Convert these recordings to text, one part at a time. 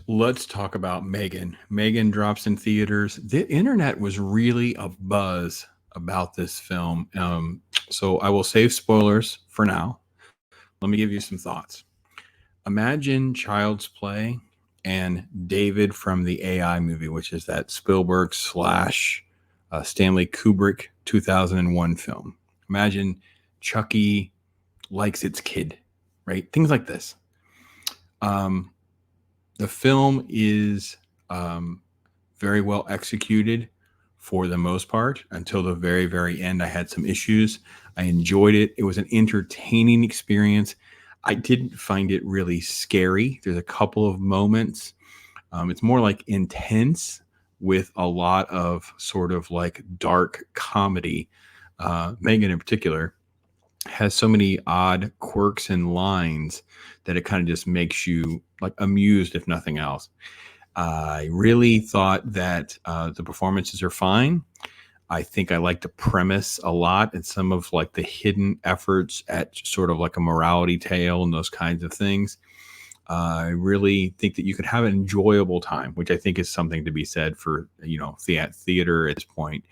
Let's talk about Megan. Megan drops in theaters. The internet was really a buzz about this film. So I will save spoilers for now. Let me give you some thoughts. Imagine Child's Play and David from the AI movie, which is that Spielberg slash Stanley Kubrick 2001 film. Imagine Chucky likes its kid, right? Things like this. Um, the film is very well executed for the most part until the very, very end. I had some issues. I enjoyed it. It was an entertaining experience. I didn't find it really scary. There's a couple of moments. It's more like intense with a lot of sort of like dark comedy. Megan, in particular, has so many odd quirks and lines that it kind of just makes you like amused, if nothing else. I really thought that the performances are fine. I think I like the premise a lot and some of like the hidden efforts at sort of like a morality tale and those kinds of things. I really think that you could have an enjoyable time, which I think is something to be said for, theater at this point.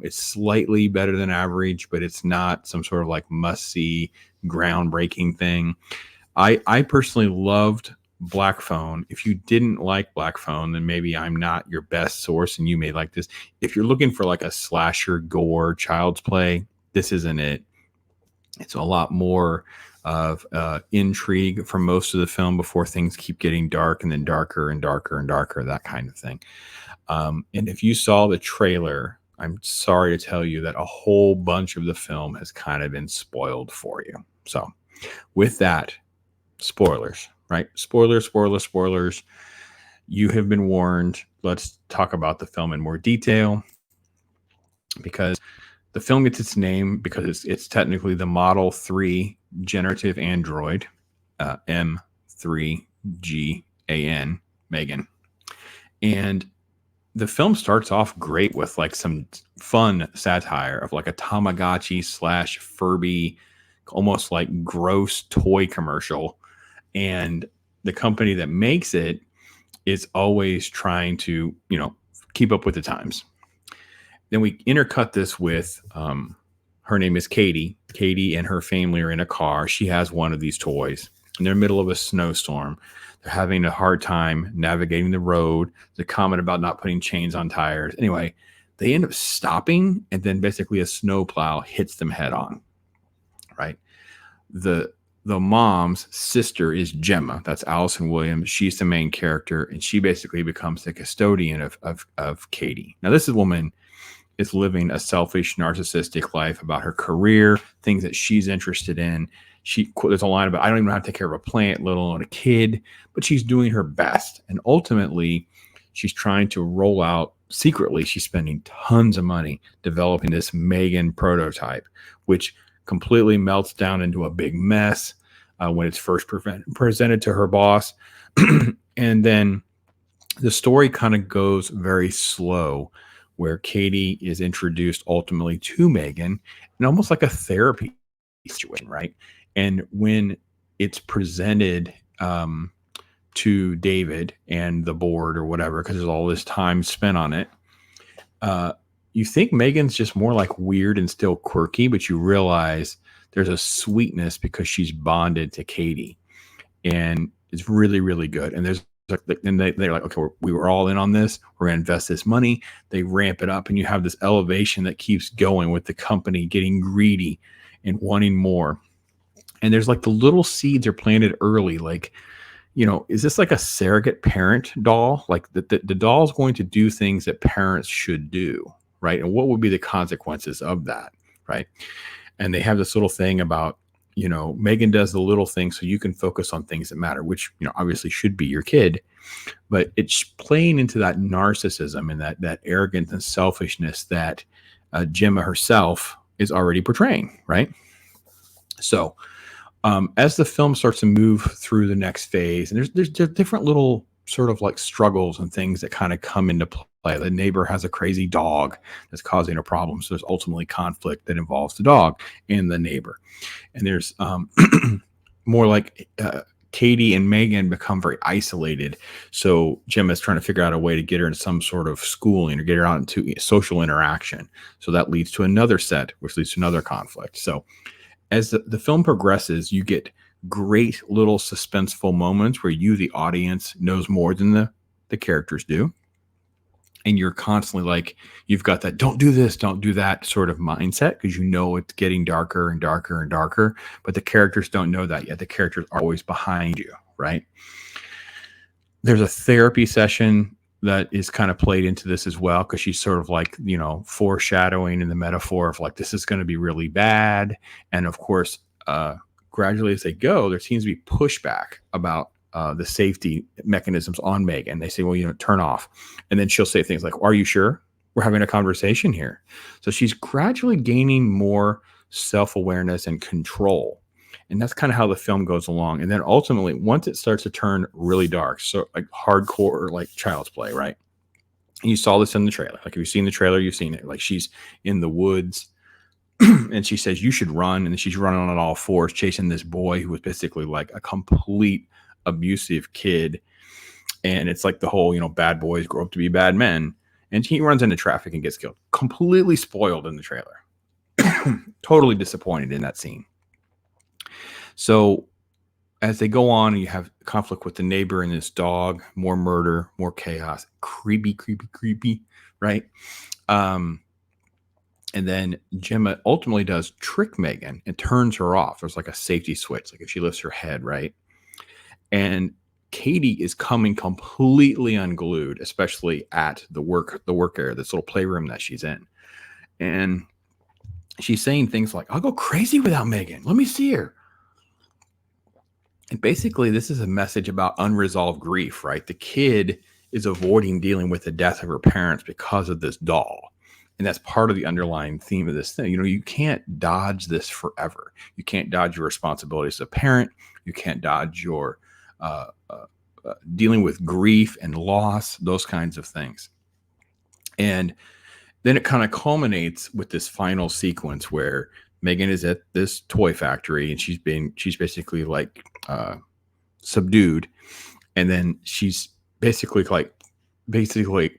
It's slightly better than average, but it's not some sort of like must see groundbreaking thing. I personally loved Black Phone. If you didn't like Black Phone, then maybe I'm not your best source and you may like this. If you're looking for like a slasher gore child's play, this isn't it. It's a lot more of intrigue for most of the film before things keep getting dark and then darker and darker and darker, that kind of thing. And if you saw the trailer, I'm sorry to tell you that a whole bunch of the film has kind of been spoiled for you. So, with that, spoilers, right? Spoilers, spoilers, spoilers. You have been warned. Let's talk about the film in more detail because the film gets its name because it's technically the Model 3 generative android, M3GAN, Megan. And the film starts off great with like some fun satire of like a Tamagotchi slash Furby, almost like gross toy commercial. And the company that makes it is always trying to, keep up with the times. Then we intercut this with her name is Cady. Cady and her family are in a car. She has one of these toys. And they're in the middle of a snowstorm. They're having a hard time navigating the road. The comment about not putting chains on tires. Anyway, they end up stopping, and then basically a snowplow hits them head on. Right. The mom's sister is Gemma. That's Allison Williams. She's the main character, and she basically becomes the custodian of Cady. Now, this woman is living a selfish, narcissistic life about her career, things that she's interested in. There's a line about, I don't even know how to take care of a plant, let alone a kid, but she's doing her best. And ultimately, she's trying to roll out secretly. She's spending tons of money developing this M3GAN prototype, which completely melts down into a big mess when it's first presented to her boss. And then the story kind of goes very slow, where Cady is introduced ultimately to M3GAN and almost like a therapy situation, right? And when it's presented to David and the board or whatever, because there's all this time spent on it, you think M3GAN's just more like weird and still quirky, but you realize there's a sweetness because she's bonded to Cady, and it's really, really good. And there's and they're like, okay, we were all in on this. We're going to invest this money. They ramp it up, and you have this elevation that keeps going with the company getting greedy and wanting more. And there's like the little seeds are planted early. Like, is this like a surrogate parent doll? Like the doll's going to do things that parents should do, right? And what would be the consequences of that, right? And they have this little thing about, M3GAN does the little things so you can focus on things that matter, which, obviously should be your kid, but it's playing into that narcissism and that arrogance and selfishness that Gemma herself is already portraying, right? So as the film starts to move through the next phase, and there's different little sort of like struggles and things that kind of come into play. The neighbor has a crazy dog that's causing a problem. So there's ultimately conflict that involves the dog and the neighbor. And there's more like Cady and M3GAN become very isolated. So Gemma's trying to figure out a way to get her into some sort of schooling or get her out into social interaction. So that leads to another set, which leads to another conflict. So as the film progresses, you get great little suspenseful moments where you, the audience, knows more than the characters do. And you're constantly like, you've got that don't do this, don't do that sort of mindset because you know it's getting darker and darker and darker. But the characters don't know that yet. The characters are always behind you, right? There's a therapy session that is kind of played into this as well because she's sort of like, foreshadowing in the metaphor of like, this is going to be really bad. And of course, gradually as they go, there seems to be pushback about the safety mechanisms on M3GAN. They say, well, turn off. And then she'll say things like, are you sure? We're having a conversation here. So she's gradually gaining more self-awareness and control. And that's kind of how the film goes along. And then ultimately, once it starts to turn really dark, so like hardcore, like child's play, right? And you saw this in the trailer. Like if you've seen the trailer, you've seen it. Like she's in the woods and she says, you should run. And then she's running on all fours, chasing this boy who was basically like a complete abusive kid. And it's like the whole, bad boys grow up to be bad men. And he runs into traffic and gets killed. Completely spoiled in the trailer. Totally disappointed in that scene. So as they go on and you have conflict with the neighbor and this dog, more murder, more chaos, creepy, right? And then Gemma ultimately does trick M3GAN and turns her off. There's like a safety switch, like if she lifts her head, right? And Cady is coming completely unglued, especially at the work area, this little playroom that she's in. And she's saying things like, I'll go crazy without M3GAN. Let me see her. And basically, this is a message about unresolved grief, right? The kid is avoiding dealing with the death of her parents because of this doll. And that's part of the underlying theme of this thing. You can't dodge this forever. You can't dodge your responsibilities as a parent. You can't dodge your dealing with grief and loss, those kinds of things. And then it kind of culminates with this final sequence where M3GAN is at this toy factory and she's basically like subdued. And then she's basically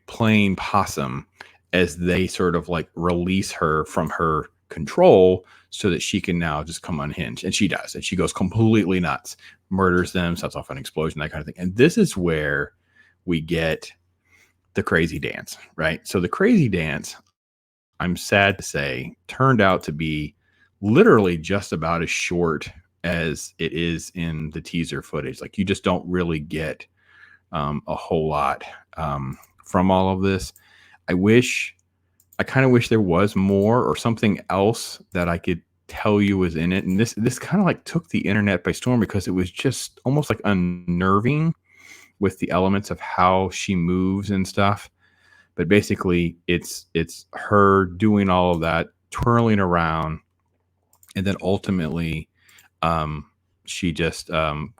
playing possum as they sort of like release her from her control so that she can now just come unhinged. And she does. And she goes completely nuts, murders them, sets off an explosion, that kind of thing. And this is where we get the crazy dance, right? So the crazy dance, I'm sad to say, turned out to be literally just about as short as it is in the teaser footage. Like you just don't really get a whole lot from all of this. I kind of wish there was more or something else that I could tell you was in it. And this kind of like took the internet by storm because it was just almost like unnerving with the elements of how she moves and stuff. But basically it's her doing all of that, twirling around. And then ultimately she just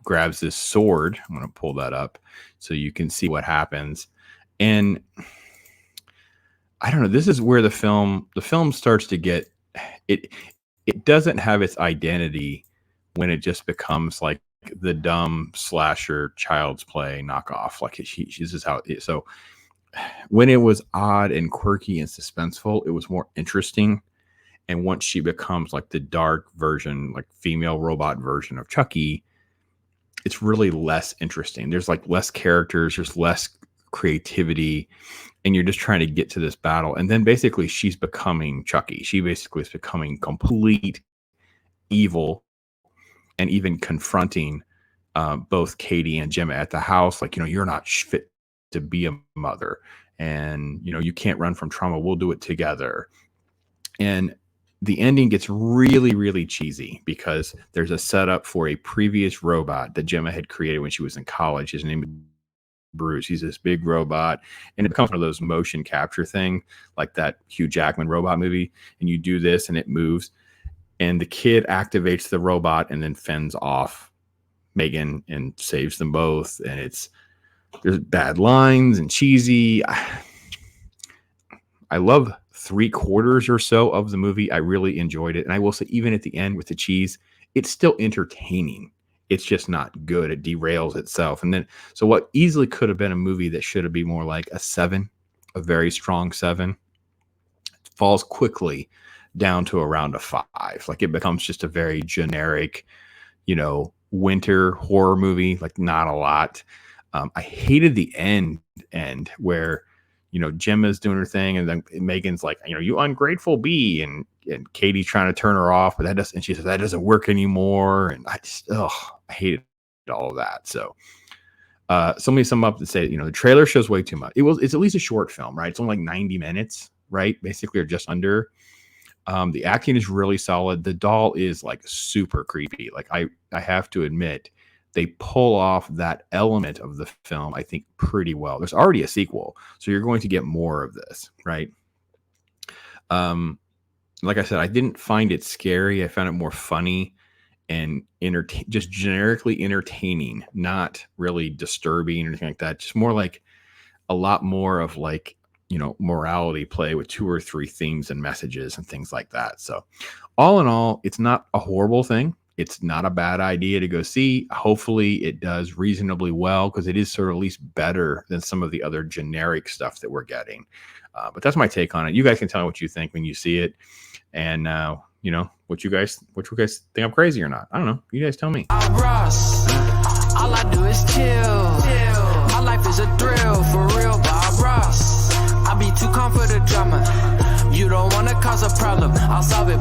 grabs this sword. I'm going to pull that up so you can see what happens. And I don't know. This is where the film starts to get it. It doesn't have its identity when it just becomes like the dumb slasher child's play knockoff. Like this is how it is. So when it was odd and quirky and suspenseful, it was more interesting. And once she becomes like the dark version, like female robot version of Chucky, it's really less interesting. There's like less characters. There's less creativity. And you're just trying to get to this battle. And then basically she's becoming Chucky. She basically is becoming complete evil and even confronting both Cady and Gemma at the house. Like, you're not fit to be a mother. And, you can't run from trauma. We'll do it together. And the ending gets really, really cheesy because there's a setup for a previous robot that Gemma had created when she was in college. His name is Bruce. He's this big robot, and it becomes one of those motion capture thing, like that Hugh Jackman robot movie. And you do this and it moves, and the kid activates the robot and then fends off M3GAN and saves them both. And there's bad lines and cheesy. I love 3/4 or so of the movie. I really enjoyed it. And I will say, even at the end with the cheese, it's still entertaining. it's just not good. It derails itself. And then, so what easily could have been a movie that should have been more like a 7, a very strong 7, falls quickly down to around a 5. Like it becomes just a very generic, winter horror movie, like not a lot. I hated the end where, Gemma's doing her thing, and then Megan's like, you ungrateful bee, and Cady trying to turn her off, but and she says that doesn't work anymore, and I hated all of that. So somebody sum up and say, the trailer shows way too much. It's at least a short film, right? It's only like 90 minutes, right? Basically, or just under. The acting is really solid. The doll is like super creepy. Like I have to admit, they pull off that element of the film, I think, pretty well. There's already a sequel, so you're going to get more of this, right? Like I said, I didn't find it scary. I found it more funny and just generically entertaining, not really disturbing or anything like that. Just more like a lot more of like, morality play with 2 or 3 themes and messages and things like that. So all in all, it's not a horrible thing. It's not a bad idea to go see. Hopefully it does reasonably well, because it is sort of at least better than some of the other generic stuff that we're getting. But that's my take on it. You guys can tell me what you think when you see it. And, what you guys think I'm crazy or not. I don't know. You guys tell me. All I do is chill. My life is a thrill, for real, Bob Ross. I be too calm for the drama. You don't want to cause a problem, I'll solve it.